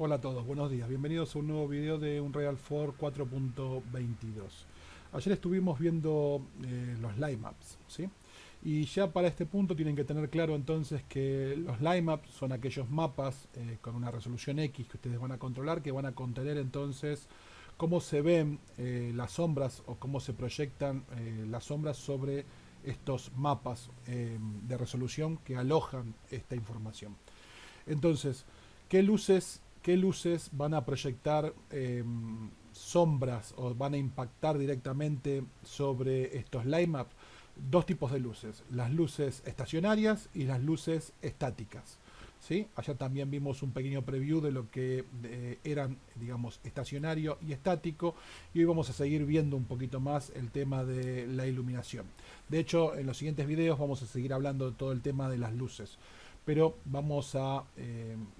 Hola a todos, buenos días. Bienvenidos a un nuevo video de Unreal 4 4.22. Ayer estuvimos viendo los line maps, ¿sí? Y ya para este punto tienen que tener claro entonces que los line maps son aquellos mapas con una resolución X que ustedes van a controlar, que van a contener entonces cómo se ven las sombras o cómo se proyectan las sombras sobre estos mapas de resolución que alojan esta información. Entonces, qué luces van a proyectar sombras o van a impactar directamente sobre estos line maps? Dos tipos de luces, las luces estacionarias y las luces estáticas. ¿Sí? Allá también vimos un pequeño preview de lo que eran, digamos, estacionario y estático, y hoy vamos a seguir viendo un poquito más el tema de la iluminación. De hecho, en los siguientes videos vamos a seguir hablando de todo el tema de las luces, pero vamos a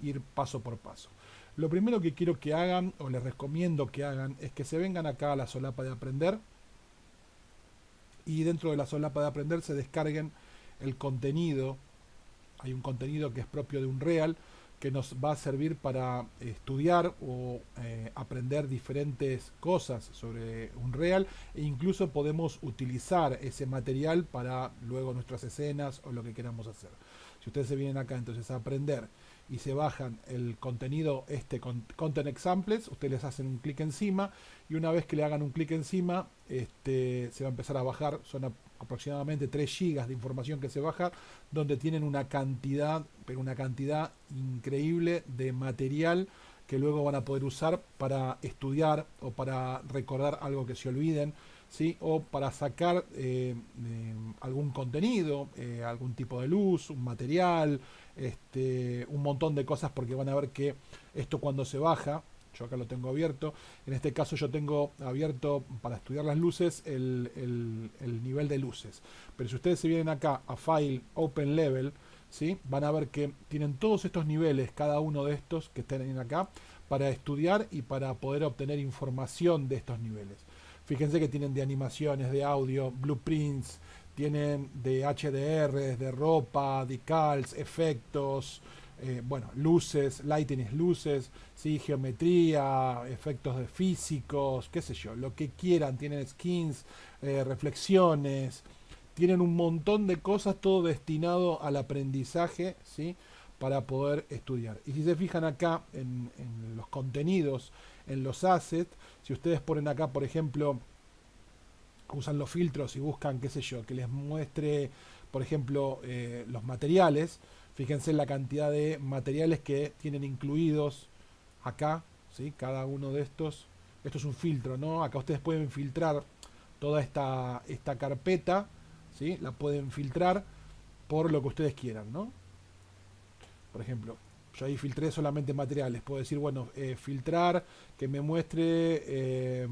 ir paso por paso. Lo primero que quiero que hagan, o les recomiendo que hagan, es que se vengan acá a la solapa de aprender, y dentro de la solapa de aprender se descarguen el contenido. Hay un contenido que es propio de Unreal que nos va a servir para estudiar o aprender diferentes cosas sobre Unreal, e incluso podemos utilizar ese material para luego nuestras escenas o lo que queramos hacer. Si ustedes se vienen acá entonces a aprender y se bajan el contenido Content Examples, ustedes les hacen un clic encima, y una vez que le hagan un clic encima se va a empezar a bajar. Son aproximadamente 3 gigas de información que se baja, donde tienen una cantidad, pero una cantidad increíble de material que luego van a poder usar para estudiar o para recordar algo que se olviden, ¿sí? O para sacar algún contenido, algún tipo de luz, un material, un montón de cosas, porque van a ver que esto cuando se baja, yo acá lo tengo abierto, en este caso yo tengo abierto para estudiar las luces el nivel de luces, pero si ustedes se vienen acá a File, Open Level, ¿sí? Van a ver que tienen todos estos niveles, cada uno de estos que están acá, para estudiar y para poder obtener información de estos niveles. Fíjense que tienen de animaciones, de audio, blueprints, tienen de HDR, de ropa, decals, efectos, bueno, luces, lighting es luces, ¿sí? Geometría, efectos de físicos, qué sé yo, lo que quieran. Tienen skins, reflexiones, tienen un montón de cosas, todo destinado al aprendizaje, ¿sí? Para poder estudiar. Y si se fijan acá en los contenidos, en los assets, si ustedes ponen acá, por ejemplo, usan los filtros y buscan, qué sé yo, que les muestre, por ejemplo, los materiales, fíjense en la cantidad de materiales que tienen incluidos acá, ¿sí? Cada uno de estos. Esto es un filtro, ¿no? Acá ustedes pueden filtrar toda esta carpeta, ¿sí? La pueden filtrar por lo que ustedes quieran, ¿no? Por ejemplo, yo ahí filtré solamente materiales. Puedo decir, bueno, filtrar, que me muestre,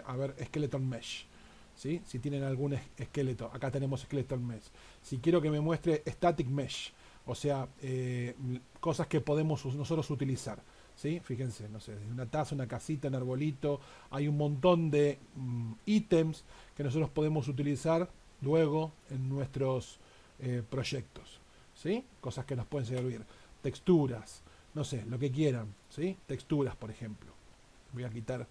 a ver, Skeleton Mesh. ¿Sí? Si tienen algún esqueleto, acá tenemos Skeleton Mesh. Si quiero que me muestre Static Mesh, o sea, cosas que podemos nosotros utilizar. ¿Sí? Fíjense, no sé, una taza, una casita, un arbolito. Hay un montón de ítems que nosotros podemos utilizar luego en nuestros proyectos. ¿Sí? Cosas que nos pueden servir. Texturas, no sé, lo que quieran, ¿sí? Texturas, por ejemplo. Voy a quitar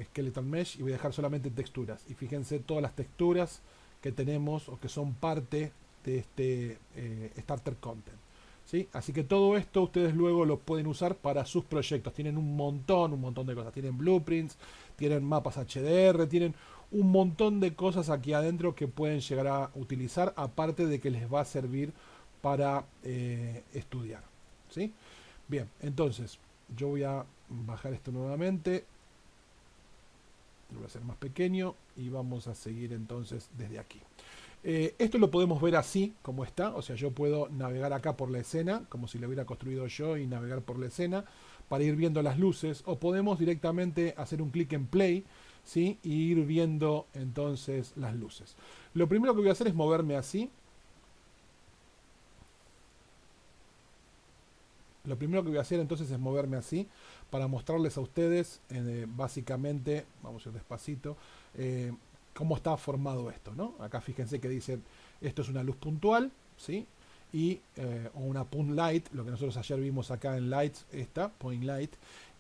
Skeleton Mesh y voy a dejar solamente texturas. Y fíjense todas las texturas que tenemos o que son parte de este Starter Content. ¿Sí? Así que todo esto ustedes luego lo pueden usar para sus proyectos. Tienen un montón de cosas. Tienen blueprints, tienen mapas HDR, tienen un montón de cosas aquí adentro que pueden llegar a utilizar, aparte de que les va a servir para estudiar. ¿Sí? Bien, entonces yo voy a bajar esto nuevamente, lo voy a hacer más pequeño y vamos a seguir entonces desde aquí. Esto lo podemos ver así como está, o sea, yo puedo navegar acá por la escena como si lo hubiera construido yo y navegar por la escena para ir viendo las luces, o podemos directamente hacer un clic en play, ¿sí? Y ir viendo entonces las luces. Lo primero que voy a hacer es moverme así. Lo primero que voy a hacer entonces es moverme así para mostrarles a ustedes básicamente, vamos a ir despacito, cómo está formado esto, ¿no? Acá fíjense que dice, esto es una luz puntual, ¿sí? o una point light, lo que nosotros ayer vimos acá en lights, esta point light,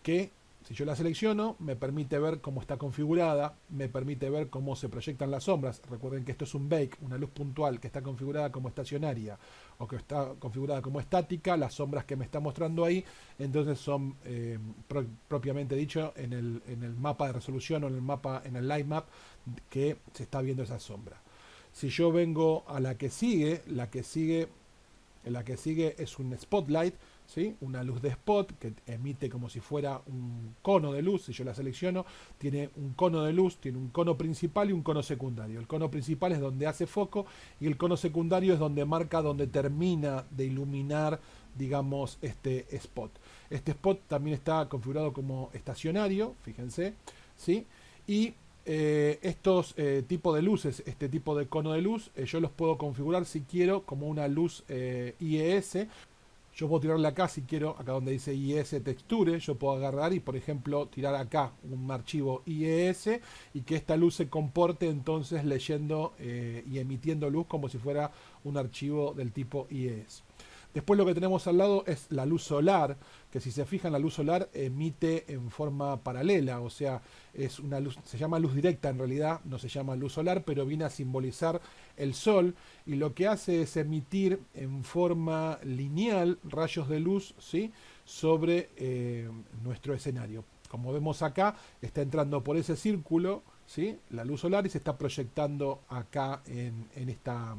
que si yo la selecciono me permite ver cómo está configurada, me permite ver cómo se proyectan las sombras. Recuerden que esto es un bake, una luz puntual que está configurada como estacionaria o que está configurada como estática. Las sombras que me está mostrando ahí entonces son propiamente dicho en el mapa de resolución o en el light map que se está viendo esa sombra. Si yo vengo a la que sigue es un spotlight, ¿sí? Una luz de spot que emite como si fuera un cono de luz. Si yo la selecciono, tiene un cono de luz, tiene un cono principal y un cono secundario. El cono principal es donde hace foco y el cono secundario es donde marca, donde termina de iluminar, digamos, este spot. Este spot también está configurado como estacionario, fíjense, ¿sí? Y estos tipos de luces, este tipo de cono de luz, yo los puedo configurar si quiero como una luz IES. Yo puedo tirarle acá si quiero, acá donde dice IES texture, yo puedo agarrar y por ejemplo tirar acá un archivo IES y que esta luz se comporte entonces leyendo y emitiendo luz como si fuera un archivo del tipo IES. Después lo que tenemos al lado es la luz solar, que si se fijan la luz solar emite en forma paralela, o sea, es una luz, se llama luz directa en realidad, no se llama luz solar, pero viene a simbolizar el sol y lo que hace es emitir en forma lineal rayos de luz, ¿sí? Sobre nuestro escenario. Como vemos acá, está entrando por ese círculo, ¿sí? La luz solar y se está proyectando acá en esta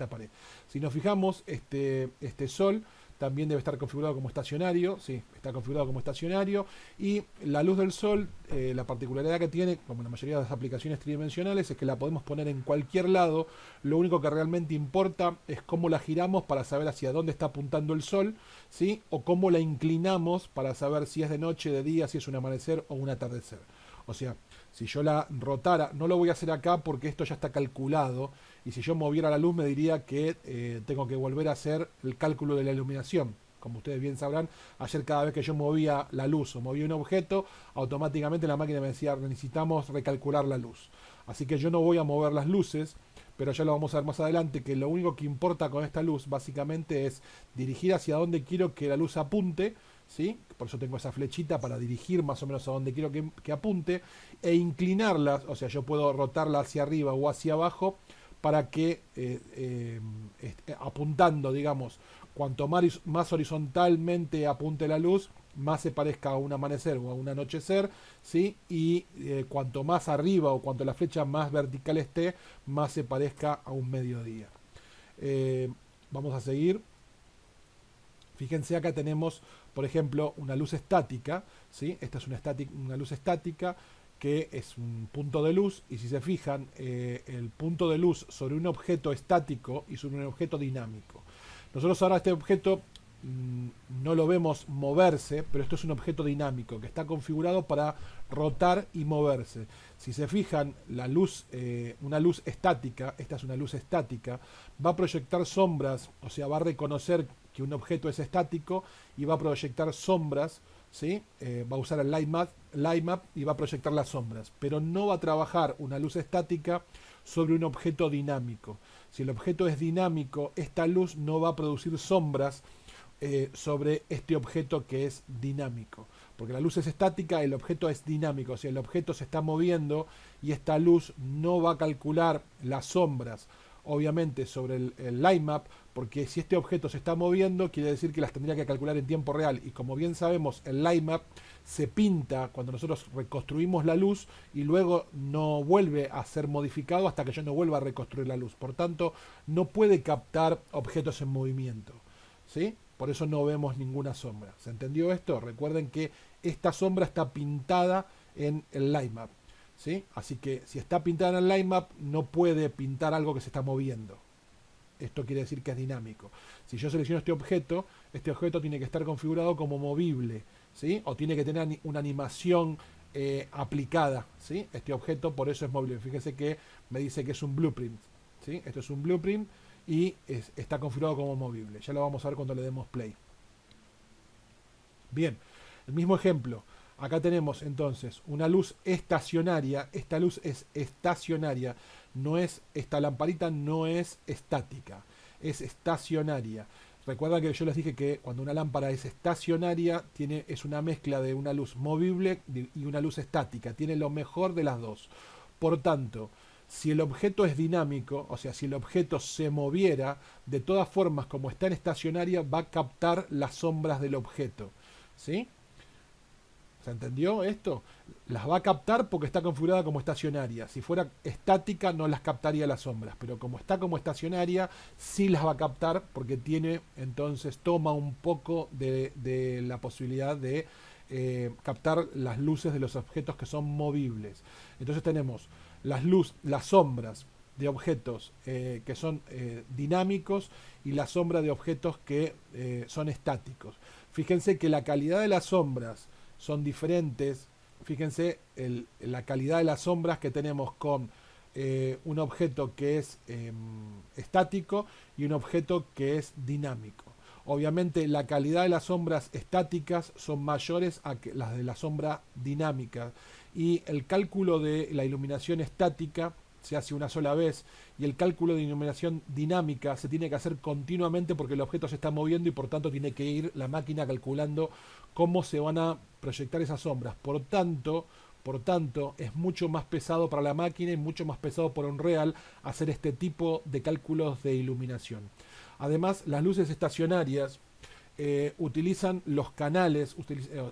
pared. Si nos fijamos, este sol también debe estar configurado como estacionario, sí, está configurado como estacionario, y la luz del sol, la particularidad que tiene, como en la mayoría de las aplicaciones tridimensionales, es que la podemos poner en cualquier lado. Lo único que realmente importa es cómo la giramos para saber hacia dónde está apuntando el sol, ¿sí? O cómo la inclinamos para saber si es de noche, de día, si es un amanecer o un atardecer. O sea, si yo la rotara, no lo voy a hacer acá porque esto ya está calculado, y si yo moviera la luz me diría que tengo que volver a hacer el cálculo de la iluminación. Como ustedes bien sabrán, ayer cada vez que yo movía la luz o movía un objeto, automáticamente la máquina me decía necesitamos recalcular la luz. Así que yo no voy a mover las luces, pero ya lo vamos a ver más adelante, que lo único que importa con esta luz básicamente es dirigir hacia donde quiero que la luz apunte, ¿sí? Por eso tengo esa flechita para dirigir más o menos a donde quiero que apunte, e inclinarlas, o sea, yo puedo rotarla hacia arriba o hacia abajo para que apuntando, digamos, cuanto más horizontalmente apunte la luz, más se parezca a un amanecer o a un anochecer, ¿sí? Y cuanto más arriba o cuanto la flecha más vertical esté, más se parezca a un mediodía. Vamos a seguir. Fíjense, acá tenemos, por ejemplo, una luz estática, ¿sí? Esta es una luz estática que es un punto de luz, y si se fijan, el punto de luz sobre un objeto estático y sobre un objeto dinámico. Nosotros ahora este objeto no lo vemos moverse, pero esto es un objeto dinámico que está configurado para rotar y moverse. Si se fijan, la luz, una luz estática, esta es una luz estática, va a proyectar sombras, o sea, va a reconocer que un objeto es estático y va a proyectar sombras, ¿sí? Va a usar el light map y va a proyectar las sombras, pero no va a trabajar una luz estática sobre un objeto dinámico. Si el objeto es dinámico, esta luz no va a producir sombras sobre este objeto que es dinámico, porque la luz es estática, el objeto es dinámico, o sea, el objeto se está moviendo y esta luz no va a calcular las sombras, obviamente, sobre el light map, porque si este objeto se está moviendo, quiere decir que las tendría que calcular en tiempo real, y como bien sabemos, el light map se pinta cuando nosotros reconstruimos la luz y luego no vuelve a ser modificado hasta que yo no vuelva a reconstruir la luz. Por tanto, no puede captar objetos en movimiento, ¿sí? Por eso no vemos ninguna sombra. ¿Se entendió esto? Recuerden que esta sombra está pintada en el light map, ¿sí? Así que si está pintada en el light map, no puede pintar algo que se está moviendo. Esto quiere decir que es dinámico. Si yo selecciono este objeto tiene que estar configurado como movible, ¿sí? O tiene que tener una animación aplicada, ¿sí? Este objeto por eso es movible. Fíjense que me dice que es un blueprint, ¿sí? Esto es un blueprint y está configurado como movible. Ya lo vamos a ver cuando le demos play. Bien, el mismo ejemplo. Acá tenemos entonces una luz estacionaria. Esta luz es estacionaria. Esta lamparita no es estática. es estacionaria. Recuerda que yo les dije que cuando una lámpara es estacionaria, es una mezcla de una luz movible y una luz estática. Tiene lo mejor de las dos. Por tanto, si el objeto es dinámico, o sea, si el objeto se moviera, de todas formas, como está en estacionaria, va a captar las sombras del objeto. ¿Sí? ¿Se entendió esto? Las va a captar porque está configurada como estacionaria. Si fuera estática no las captaría las sombras, pero como está como estacionaria sí las va a captar porque entonces toma un poco de la posibilidad de captar las luces de los objetos que son movibles. Entonces tenemos las sombras de objetos que son dinámicos y la sombra de objetos que son estáticos. Fíjense que la calidad de las sombras son diferentes. Fíjense la calidad de las sombras que tenemos con un objeto que es estático y un objeto que es dinámico. Obviamente la calidad de las sombras estáticas son mayores a las de la sombra dinámica, y el cálculo de la iluminación estática se hace una sola vez y el cálculo de iluminación dinámica se tiene que hacer continuamente porque el objeto se está moviendo y por tanto tiene que ir la máquina calculando cómo se van a proyectar esas sombras. Por tanto, es mucho más pesado para la máquina y mucho más pesado por Unreal hacer este tipo de cálculos de iluminación. Además, las luces estacionarias utilizan los canales,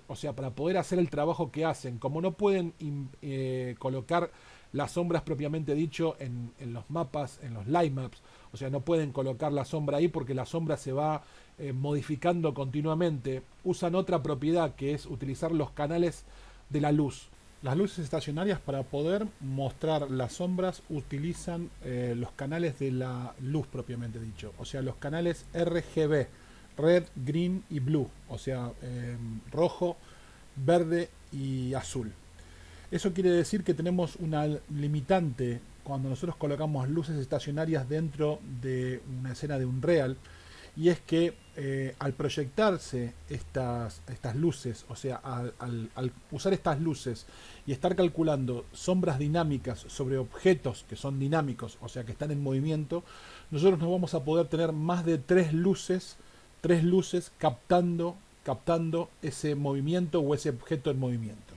o sea, para poder hacer el trabajo que hacen, como no pueden colocar las sombras propiamente dicho en los mapas, en los light maps, o sea, no pueden colocar la sombra ahí porque la sombra se va modificando continuamente. Usan otra propiedad que es utilizar los canales de la luz. Las luces estacionarias, para poder mostrar las sombras, utilizan los canales de la luz propiamente dicho, o sea, los canales RGB, red, green y blue, o sea, rojo, verde y azul. Eso quiere decir que tenemos una limitante cuando nosotros colocamos luces estacionarias dentro de una escena de Unreal, y es que al proyectarse estas luces, o sea, al usar estas luces y estar calculando sombras dinámicas sobre objetos que son dinámicos, o sea, que están en movimiento, nosotros no vamos a poder tener más de tres luces captando ese movimiento o ese objeto en movimiento.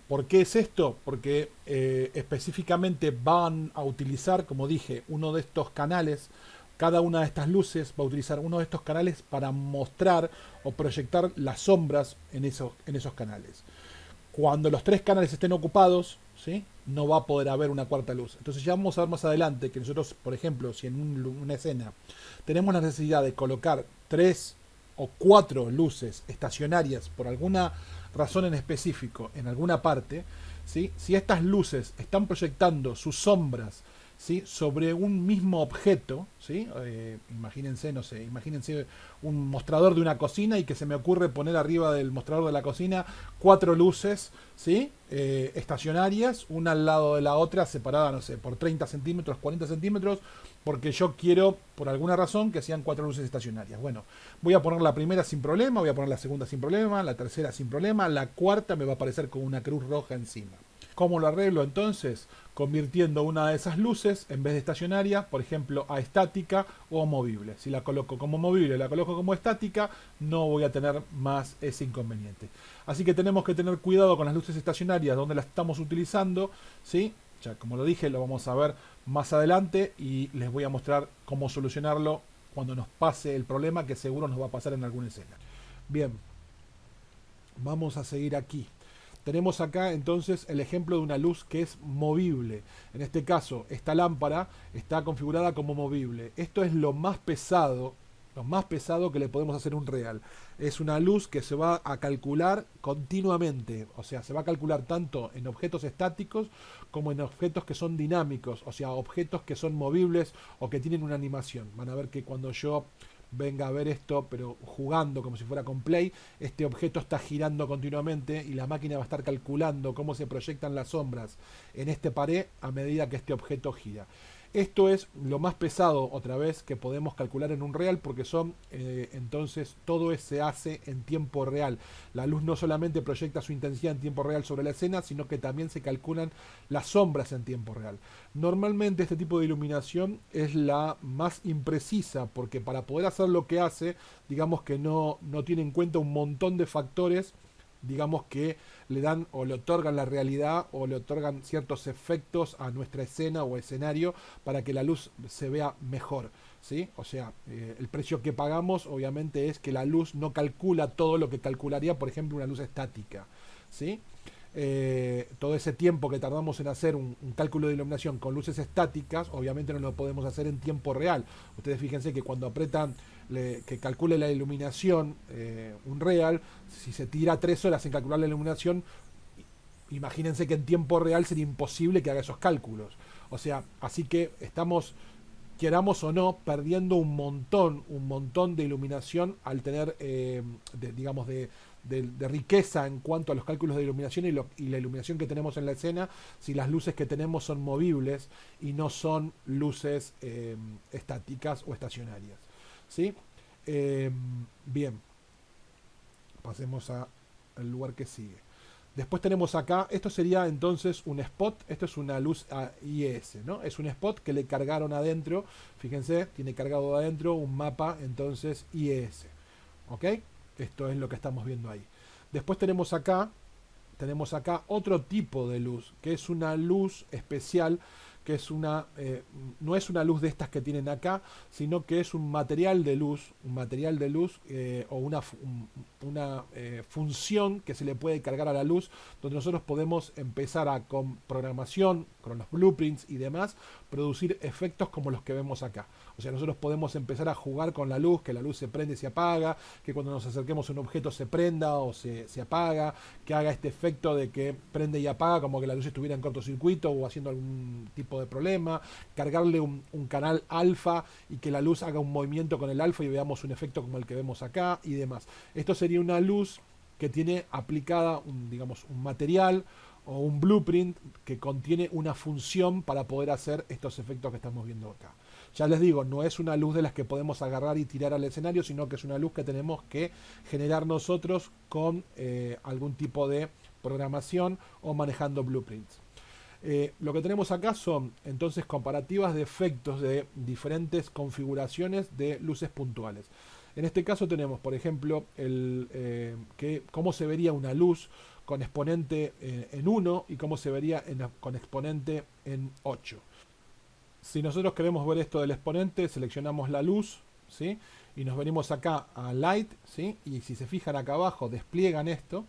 ¿Por qué es esto? Porque específicamente van a utilizar, como dije, uno de estos canales. Cada una de estas luces va a utilizar uno de estos canales para mostrar o proyectar las sombras en esos canales. Cuando los tres canales estén ocupados, ¿sí?, no va a poder haber una cuarta luz. Entonces ya vamos a ver más adelante que nosotros, por ejemplo, si en una escena tenemos la necesidad de colocar 3 o 4 luces estacionarias por alguna razón en específico en alguna parte, ¿sí?, si estas luces están proyectando sus sombras, ¿sí?, sobre un mismo objeto, ¿sí? Imagínense, no sé, imagínense un mostrador de una cocina y que se me ocurre poner arriba del mostrador de la cocina 4 luces, ¿sí?, estacionarias, una al lado de la otra, separada, no sé, por 30 centímetros, 40 centímetros, porque yo quiero, por alguna razón, que sean 4 luces estacionarias. Bueno, voy a poner la primera sin problema, voy a poner la segunda sin problema, la tercera sin problema, la cuarta me va a aparecer con una cruz roja encima. ¿Cómo lo arreglo entonces? Convirtiendo una de esas luces, en vez de estacionaria, por ejemplo, a estática o movible. Si la coloco como movible y la coloco como estática, no voy a tener más ese inconveniente. Así que tenemos que tener cuidado con las luces estacionarias donde las estamos utilizando, ¿sí? Ya como lo dije, lo vamos a ver más adelante y les voy a mostrar cómo solucionarlo cuando nos pase el problema, que seguro nos va a pasar en alguna escena. Bien, vamos a seguir aquí. Tenemos acá entonces el ejemplo de una luz que es movible. En este caso, esta lámpara está configurada como movible. Esto es lo más pesado que le podemos hacer a Unreal. Es una luz que se va a calcular continuamente. O sea, se va a calcular tanto en objetos estáticos como en objetos que son dinámicos. O sea, objetos que son movibles o que tienen una animación. Van a ver que cuando yo venga a ver esto, pero jugando como si fuera con Play, este objeto está girando continuamente y la máquina va a estar calculando cómo se proyectan las sombras en este pared a medida que este objeto gira. Esto es lo más pesado, otra vez, que podemos calcular en un real, porque son, entonces, todo se hace en tiempo real. La luz no solamente proyecta su intensidad en tiempo real sobre la escena, sino que también se calculan las sombras en tiempo real. Normalmente este tipo de iluminación es la más imprecisa, porque para poder hacer lo que hace, digamos que no tiene en cuenta un montón de factores, digamos que le dan o le otorgan la realidad o le otorgan ciertos efectos a nuestra escena o escenario para que la luz se vea mejor, ¿sí? O sea, el precio que pagamos obviamente es que la luz no calcula todo lo que calcularía, por ejemplo, una luz estática, ¿sí? Todo ese tiempo que tardamos en hacer un cálculo de iluminación con luces estáticas, obviamente no lo podemos hacer en tiempo real. Ustedes fíjense que cuando apretan que calcule la iluminación, un real, si se tira 3 horas en calcular la iluminación, imagínense que en tiempo real sería imposible que haga esos cálculos. O sea, así que estamos, queramos o no, perdiendo un montón de iluminación al tener, digamos, de riqueza en cuanto a los cálculos de iluminación y la iluminación que tenemos en la escena, si las luces que tenemos son movibles y no son luces estáticas o estacionarias, ¿sí? Bien, pasemos al lugar que sigue. Después tenemos acá, esto sería entonces un spot, esto es una luz IES, ¿no? Es un spot que le cargaron adentro, fíjense, tiene cargado adentro un mapa entonces IES, ¿ok? Esto es lo que estamos viendo ahí. Después tenemos acá otro tipo de luz, que es una luz especial, que es no es una luz de estas que tienen acá, sino que es un material de luz, o una función que se le puede cargar a la luz, donde nosotros podemos empezar con programación, con los blueprints y demás, producir efectos como los que vemos acá. O sea, nosotros podemos empezar a jugar con la luz, que la luz se prende y se apaga, que cuando nos acerquemos a un objeto se prenda o se apaga, que haga este efecto de que prende y apaga como que la luz estuviera en cortocircuito o haciendo algún tipo de problema, cargarle un canal alfa y que la luz haga un movimiento con el alfa y veamos un efecto como el que vemos acá y demás. Esto sería una luz que tiene aplicada digamos, un material o un blueprint que contiene una función para poder hacer estos efectos que estamos viendo acá. Ya les digo, no es una luz de las que podemos agarrar y tirar al escenario, sino que es una luz que tenemos que generar nosotros con algún tipo de programación o manejando blueprints. Lo que tenemos acá son entonces comparativas de efectos de diferentes configuraciones de luces puntuales. En este caso tenemos, por ejemplo, cómo se vería una luz con exponente en 1 y cómo se vería con exponente en 8. Si nosotros queremos ver esto del exponente, seleccionamos la luz, ¿sí? Y nos venimos acá a Light, ¿sí? Y si se fijan acá abajo, despliegan esto,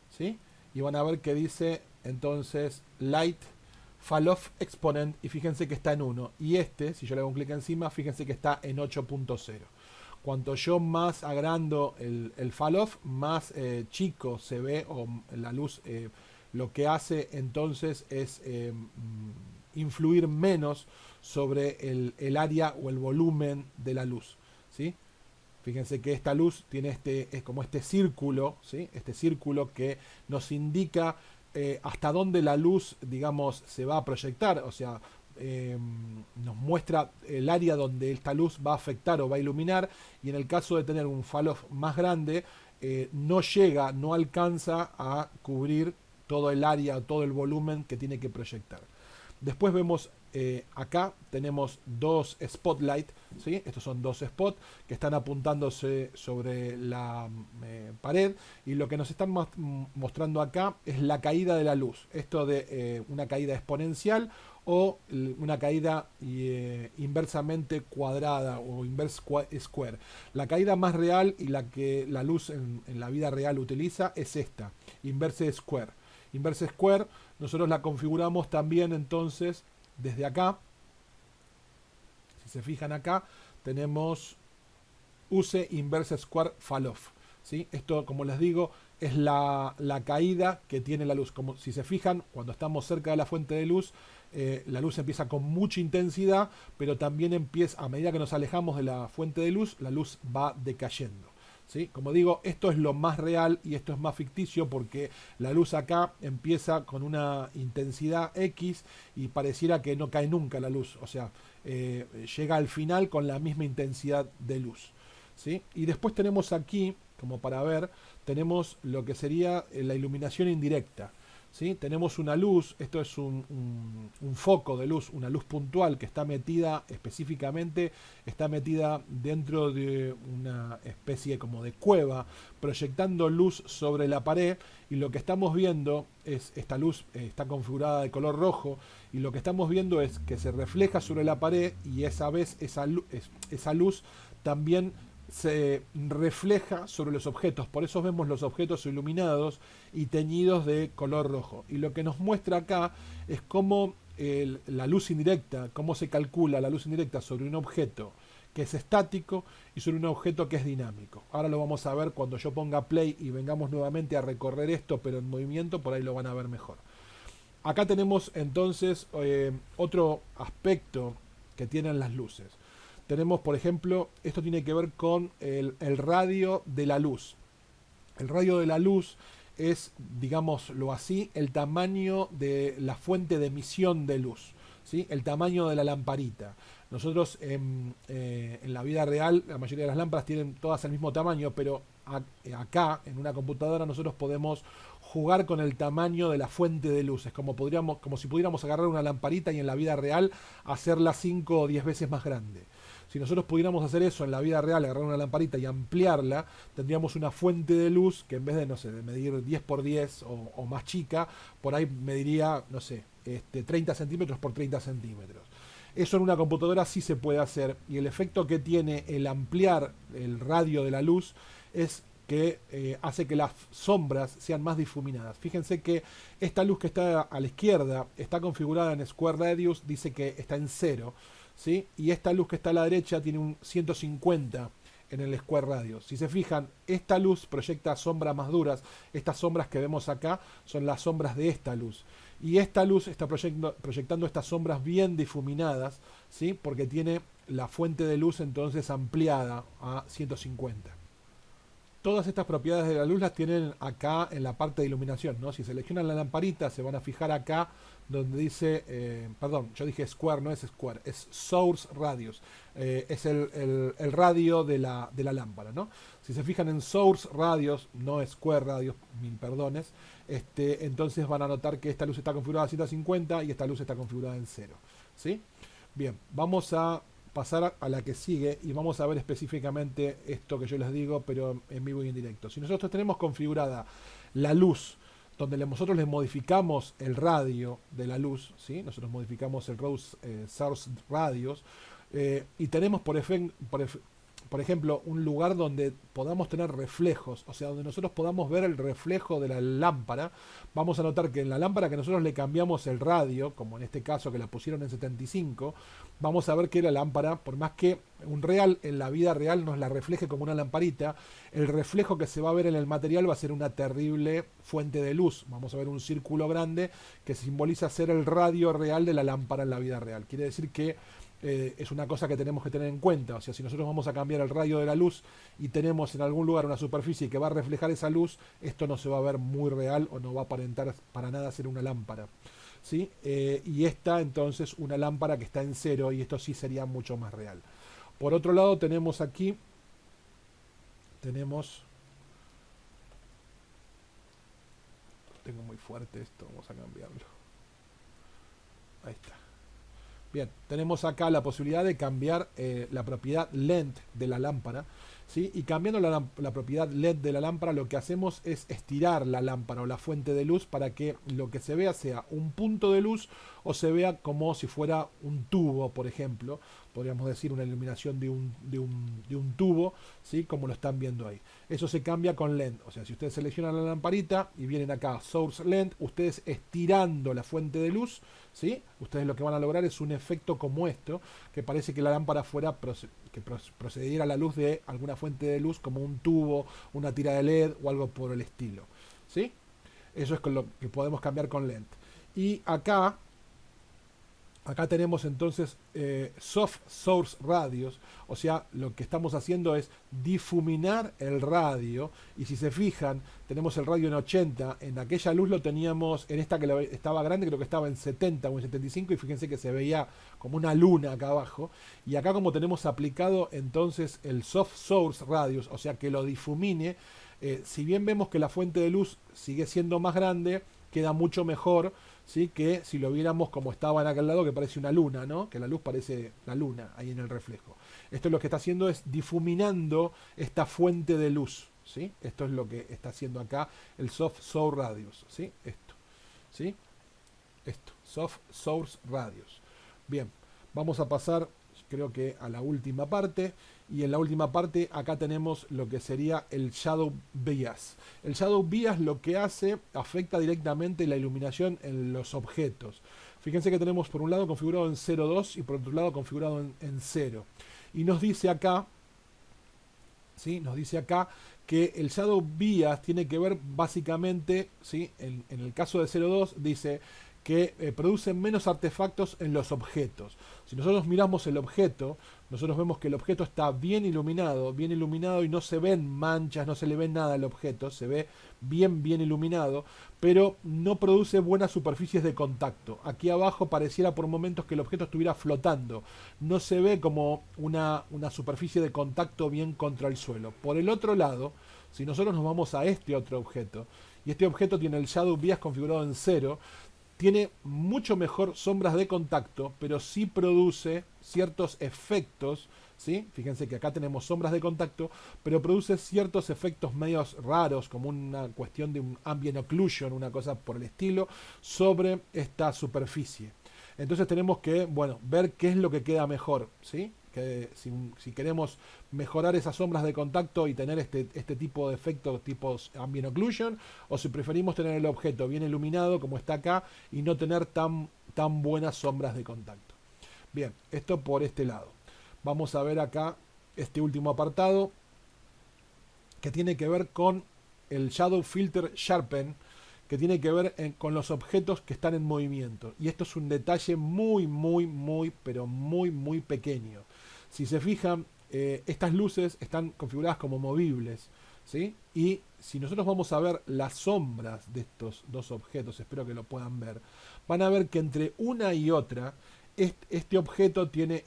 ¿sí? Y van a ver que dice entonces Light Fall Off Exponent, y fíjense que está en 1. Y si yo le hago un clic encima, fíjense que está en 8.0. Cuanto yo más agrando el fall off, más chico se ve, o la luz lo que hace entonces es influir menos sobre el área o el volumen de la luz, ¿sí? Fíjense que esta luz tiene es como este círculo, ¿sí? Este círculo que nos indica hasta dónde la luz, digamos, se va a proyectar, o sea, nos muestra el área donde esta luz va a afectar o va a iluminar, y en el caso de tener un fall-off más grande, no alcanza a cubrir todo el área o todo el volumen que tiene que proyectar. Después vemos acá tenemos dos spotlight, ¿sí? Estos son dos spots que están apuntándose sobre la pared, y lo que nos están mostrando acá es la caída de la luz. Esto de una caída exponencial o una caída inversamente cuadrada o inverse square. La caída más real y la que la luz en la vida real utiliza es esta, inverse square. Inverse square nosotros la configuramos también entonces desde acá. Si se fijan acá tenemos use inverse square fall off, ¿sí? Esto, como les digo, es la caída que tiene la luz. Como si se fijan, cuando estamos cerca de la fuente de luz, la luz empieza con mucha intensidad, pero también empieza, a medida que nos alejamos de la fuente de luz, la luz va decayendo, ¿sí? Como digo, esto es lo más real y esto es más ficticio porque la luz acá empieza con una intensidad X y pareciera que no cae nunca la luz, o sea, llega al final con la misma intensidad de luz, ¿sí? Y después tenemos aquí, como para ver, tenemos lo que sería la iluminación indirecta. ¿Sí? Tenemos una luz, esto es un foco de luz, una luz puntual que está metida específicamente, está metida dentro de una especie como de cueva, proyectando luz sobre la pared, y lo que estamos viendo es, esta luz está configurada de color rojo, y lo que estamos viendo es que se refleja sobre la pared y esa vez esa luz también se refleja sobre los objetos, por eso vemos los objetos iluminados y teñidos de color rojo. Y lo que nos muestra acá es cómo la luz indirecta, cómo se calcula la luz indirecta sobre un objeto que es estático y sobre un objeto que es dinámico. Ahora lo vamos a ver cuando yo ponga play y vengamos nuevamente a recorrer esto, pero en movimiento, por ahí lo van a ver mejor. Acá tenemos entonces otro aspecto que tienen las luces. Tenemos, por ejemplo, esto tiene que ver con el radio de la luz. El radio de la luz es, digámoslo así, el tamaño de la fuente de emisión de luz, ¿sí? El tamaño de la lamparita. Nosotros en la vida real, la mayoría de las lámparas tienen todas el mismo tamaño, pero acá, en una computadora, nosotros podemos jugar con el tamaño de la fuente de luz. Es como si pudiéramos agarrar una lamparita y en la vida real hacerla 5 o 10 veces más grande. Si nosotros pudiéramos hacer eso en la vida real, agarrar una lamparita y ampliarla, tendríamos una fuente de luz que en vez de, no sé, de medir 10 por 10 o más chica, por ahí mediría, no sé, 30 centímetros por 30 centímetros. Eso en una computadora sí se puede hacer, y el efecto que tiene el ampliar el radio de la luz es que hace que las sombras sean más difuminadas. Fíjense que esta luz que está a la izquierda está configurada en Square Radius, dice que está en 0. ¿Sí? Y esta luz que está a la derecha tiene un 150 en el Square Radius. Si se fijan, esta luz proyecta sombras más duras. Estas sombras que vemos acá son las sombras de esta luz. Y esta luz está proyectando estas sombras bien difuminadas, ¿sí? Porque tiene la fuente de luz entonces ampliada a 150. Todas estas propiedades de la luz las tienen acá en la parte de iluminación, ¿no? Si seleccionan la lamparita, se van a fijar acá donde dice, perdón, yo dije Square, no es Square, es Source Radius, es el radio de la lámpara, ¿no? Si se fijan en Source Radius, no Square Radius, mil perdones, entonces van a notar que esta luz está configurada a 150 y esta luz está configurada en 0, ¿sí? Bien, vamos a pasar a la que sigue y vamos a ver específicamente esto que yo les digo, pero en vivo y en directo. Si nosotros tenemos configurada la luz, donde nosotros les modificamos el radio de la luz, ¿sí? Nosotros modificamos el source radios, y tenemos por ejemplo un lugar donde podamos tener reflejos, o sea, donde nosotros podamos ver el reflejo de la lámpara. Vamos a notar que en la lámpara que nosotros le cambiamos el radio, como en este caso que la pusieron en 75, vamos a ver que la lámpara, por más que en la vida real nos la refleje como una lamparita, el reflejo que se va a ver en el material va a ser una terrible fuente de luz. Vamos a ver un círculo grande que simboliza ser el radio real de la lámpara en la vida real. Quiere decir que es una cosa que tenemos que tener en cuenta. O sea, si nosotros vamos a cambiar el radio de la luz y tenemos en algún lugar una superficie que va a reflejar esa luz, esto no se va a ver muy real o no va a aparentar para nada ser una lámpara, ¿sí? Y esta entonces una lámpara que está en 0, y esto sí sería mucho más real. Por otro lado tenemos aquí, tengo muy fuerte esto, vamos a cambiarlo. Ahí está. Bien, tenemos acá la posibilidad de cambiar la propiedad length de la lámpara, ¿sí? Y cambiando la propiedad LED de la lámpara, lo que hacemos es estirar la lámpara o la fuente de luz para que lo que se vea sea un punto de luz o se vea como si fuera un tubo, por ejemplo. Podríamos decir una iluminación de un tubo, ¿sí? Como lo están viendo ahí. Eso se cambia con length. O sea, si ustedes seleccionan la lamparita y vienen acá Source Length, ustedes estirando la fuente de luz, ¿sí? Ustedes lo que van a lograr es un efecto como esto, que parece que la lámpara fuera que procediera a la luz de alguna fuente de luz, como un tubo, una tira de LED o algo por el estilo, ¿sí? Eso es con lo que podemos cambiar con length. Y acá Acá tenemos entonces soft source radios, o sea, lo que estamos haciendo es difuminar el radio, y si se fijan, tenemos el radio en 80, en aquella luz lo teníamos, en esta que estaba grande, creo que estaba en 70 o en 75, y fíjense que se veía como una luna acá abajo, y acá como tenemos aplicado entonces el soft source radius, o sea, que lo difumine, si bien vemos que la fuente de luz sigue siendo más grande, queda mucho mejor, ¿sí? Que si lo viéramos como estaba en aquel lado, que parece una luna, ¿no? Que la luz parece la luna ahí en el reflejo. Esto lo que está haciendo es difuminando esta fuente de luz, ¿sí? Esto es lo que está haciendo acá el soft source radius, ¿sí? Esto, ¿sí? Esto, soft source radius. Bien, vamos a pasar, creo que a la última parte, y en la última parte acá tenemos lo que sería el shadow bias. El shadow bias lo que hace, afecta directamente la iluminación en los objetos. Fíjense que tenemos por un lado configurado en 0,2 y por otro lado configurado en 0. Y nos dice acá, ¿sí? Nos dice acá que el shadow bias tiene que ver básicamente, ¿sí? En el caso de 0,2 dice que producen menos artefactos en los objetos. Si nosotros miramos el objeto, nosotros vemos que el objeto está bien iluminado y no se ven manchas, no se le ve nada al objeto, se ve bien iluminado, pero no produce buenas superficies de contacto. Aquí abajo pareciera por momentos que el objeto estuviera flotando, no se ve como una superficie de contacto bien contra el suelo. Por el otro lado, si nosotros nos vamos a este otro objeto, y este objeto tiene el Shadow Bias configurado en 0, tiene mucho mejor sombras de contacto, pero sí produce ciertos efectos, ¿sí? Fíjense que acá tenemos sombras de contacto, pero produce ciertos efectos medios raros, como una cuestión de un ambient occlusion, una cosa por el estilo, sobre esta superficie. Entonces tenemos que, bueno, ver qué es lo que queda mejor, ¿sí? Que si queremos mejorar esas sombras de contacto y tener este tipo de efectos tipos ambient occlusion, o si preferimos tener el objeto bien iluminado como está acá y no tener tan buenas sombras de contacto. Bien, esto por este lado. Vamos a ver acá este último apartado que tiene que ver con el Shadow Filter Sharpen, que tiene que ver con los objetos que están en movimiento. Y esto es un detalle pero muy pequeño. Si se fijan, estas luces están configuradas como movibles, ¿sí? Y si nosotros vamos a ver las sombras de estos dos objetos, espero que lo puedan ver, van a ver que entre una y otra, este objeto tiene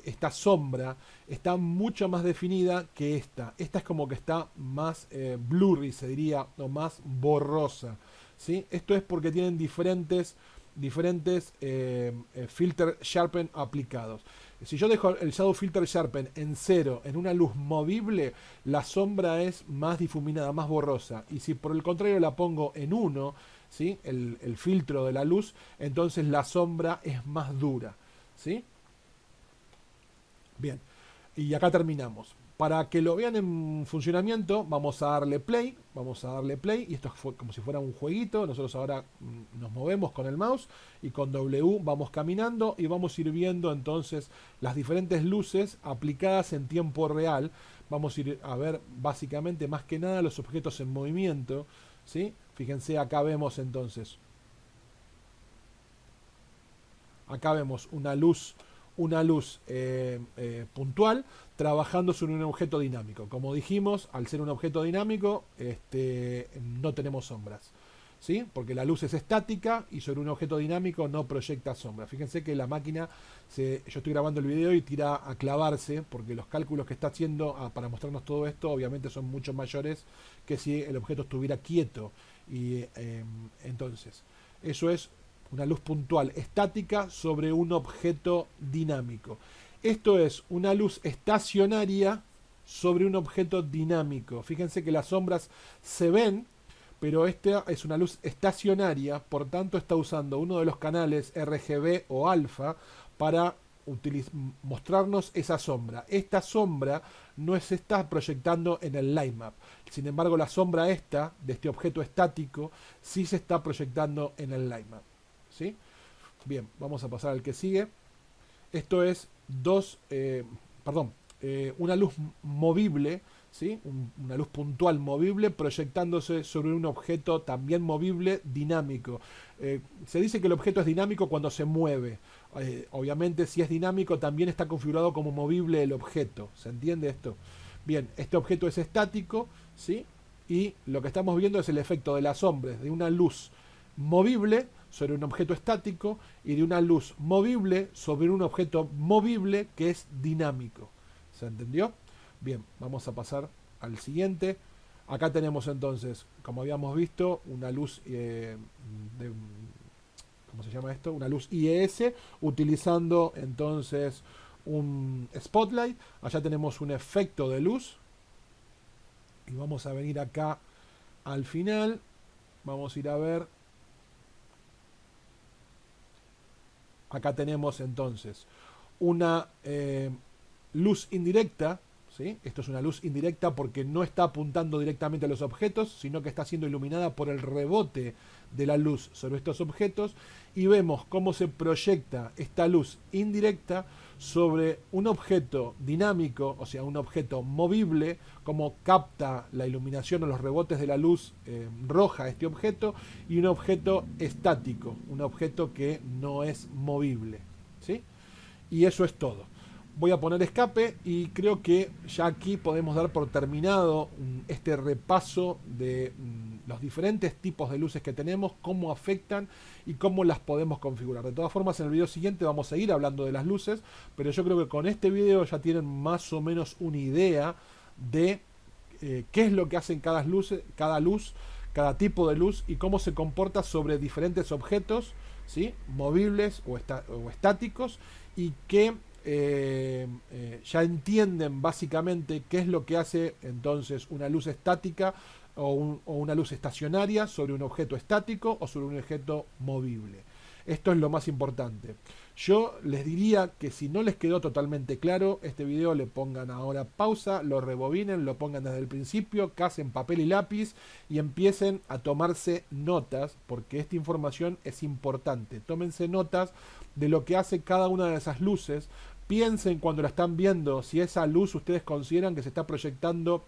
esta sombra, está mucho más definida que esta. Esta es como que está más blurry, se diría, o más borrosa, ¿sí? Esto es porque tienen diferentes filter sharpen aplicados. Si yo dejo el Shadow Filter Sharpen en 0 en una luz movible, la sombra es más difuminada, más borrosa. Y si por el contrario la pongo en 1, ¿sí? el filtro de la luz, entonces la sombra es más dura, ¿sí? Bien, y acá terminamos. Para que lo vean en funcionamiento, vamos a darle play, y esto fue como si fuera un jueguito. Nosotros ahora nos movemos con el mouse y con W vamos caminando y vamos a ir viendo entonces las diferentes luces aplicadas en tiempo real. Vamos a ir a ver básicamente más que nada los objetos en movimiento, ¿sí? Fíjense, acá vemos entonces, acá vemos una luz puntual trabajando sobre un objeto dinámico. Como dijimos, al ser un objeto dinámico, no tenemos sombras, ¿sí? Porque la luz es estática y sobre un objeto dinámico no proyecta sombras. Fíjense que la máquina, yo estoy grabando el video y tira a clavarse, porque los cálculos que está haciendo para mostrarnos todo esto obviamente son mucho mayores que si el objeto estuviera quieto. Y entonces, eso es una luz puntual estática sobre un objeto dinámico. Esto es una luz estacionaria sobre un objeto dinámico. Fíjense que las sombras se ven, pero esta es una luz estacionaria, por tanto está usando uno de los canales RGB o alfa para mostrarnos esa sombra. Esta sombra no se está proyectando en el line map. Sin embargo, la sombra esta, de este objeto estático, sí se está proyectando en el line map, ¿sí? Bien, vamos a pasar al que sigue. Esto es una luz movible, ¿sí? Una luz puntual movible proyectándose sobre un objeto también movible dinámico. Se dice que el objeto es dinámico cuando se mueve. Obviamente si es dinámico también está configurado como movible el objeto. ¿Se entiende esto? Bien, este objeto es estático, ¿sí? Y lo que estamos viendo es el efecto de las sombras de una luz movible sobre un objeto estático y de una luz movible sobre un objeto movible que es dinámico. ¿Se entendió? Bien, vamos a pasar al siguiente. Acá tenemos entonces, como habíamos visto, una luz ¿cómo se llama esto? Una luz IES utilizando entonces un spotlight. Allá tenemos un efecto de luz. Y vamos a venir acá al final. Vamos a ir a ver. Acá tenemos entonces una luz indirecta. ¿Sí? Esto es una luz indirecta porque no está apuntando directamente a los objetos, sino que está siendo iluminada por el rebote de la luz sobre estos objetos, y vemos cómo se proyecta esta luz indirecta sobre un objeto dinámico, o sea, un objeto movible, cómo capta la iluminación o los rebotes de la luz roja a este objeto, y un objeto estático, un objeto que no es movible. ¿Sí? Y eso es todo. Voy a poner escape y creo que ya aquí podemos dar por terminado este repaso de los diferentes tipos de luces que tenemos, cómo afectan y cómo las podemos configurar. De todas formas, en el video siguiente vamos a seguir hablando de las luces, pero yo creo que con este video ya tienen más o menos una idea de qué es lo que hacen cada luz, cada tipo de luz y cómo se comporta sobre diferentes objetos, ¿sí? Movibles o estáticos, y que ya entienden básicamente qué es lo que hace entonces una luz estática o una luz estacionaria sobre un objeto estático o sobre un objeto movible. Esto es lo más importante. Yo les diría que si no les quedó totalmente claro este video, le pongan ahora pausa, lo rebobinen, lo pongan desde el principio, casen papel y lápiz y empiecen a tomarse notas, porque esta información es importante. Tómense notas de lo que hace cada una de esas luces. Piensen cuando la están viendo si esa luz ustedes consideran que se está proyectando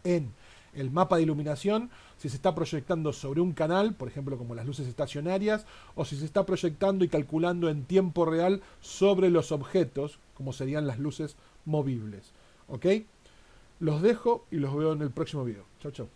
en el mapa de iluminación, si se está proyectando sobre un canal, por ejemplo como las luces estacionarias, o si se está proyectando y calculando en tiempo real sobre los objetos, como serían las luces movibles. ¿Ok? Los dejo y los veo en el próximo video. Chau, chau.